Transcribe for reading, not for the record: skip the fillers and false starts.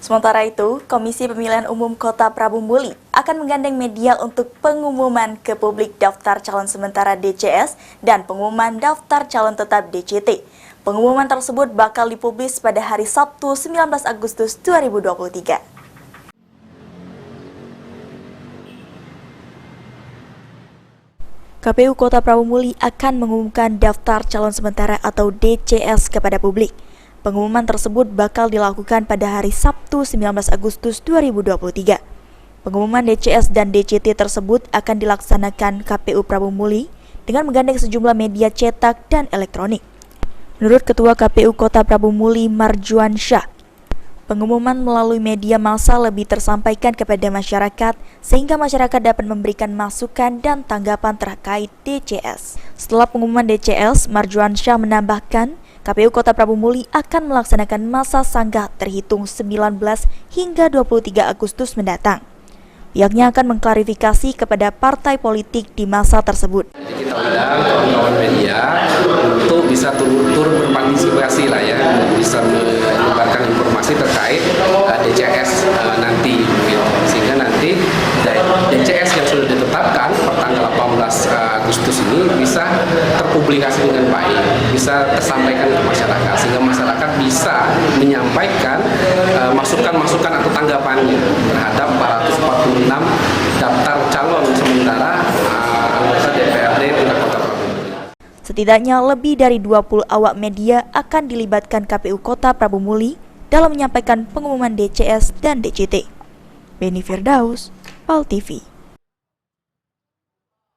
Sementara itu, Komisi Pemilihan Umum Kota Prabu Muli akan menggandeng media untuk pengumuman ke publik daftar calon sementara DCS dan pengumuman daftar calon tetap DCT. Pengumuman tersebut bakal dipublis pada hari Sabtu 19 Agustus 2023. KPU Kota Prabu Muli akan mengumumkan daftar calon sementara atau DCS kepada publik. Pengumuman tersebut bakal dilakukan pada hari Sabtu 19 Agustus 2023. Pengumuman DCS dan DCT tersebut akan dilaksanakan KPU Prabu Muli dengan menggandeng sejumlah media cetak dan elektronik. Menurut Ketua KPU Kota Prabu Muli Marjuan Syah, pengumuman melalui media massa lebih tersampaikan kepada masyarakat sehingga masyarakat dapat memberikan masukan dan tanggapan terkait DCS. Setelah pengumuman DCS, Marjuan Syah menambahkan, KPU Kota Prabu Muli akan melaksanakan masa sanggah terhitung 19 hingga 23 Agustus mendatang. Pihaknya akan mengklarifikasi kepada partai politik di masa tersebut. Kita undang kawan-kawan media untuk bisa turut berpartisipasi lah ya, bisa menyebarkan informasi terkait DCS nanti, gitu. Sehingga nanti DCS yang sudah ditetapkan per tanggal 18 Agustus ini bisa terpublikasi dengan baik, bisa tersampaikan ke masyarakat, sehingga masyarakat bisa menyampaikan masukan-masukan atau tanggapannya terhadap 446 daftar calon sementara anggota DPRD Kota Prabu Muli. Setidaknya lebih dari 20 awak media akan dilibatkan KPU Kota Prabu Muli dalam menyampaikan pengumuman DCS dan DCT. Beni Firdaus, PAL TV.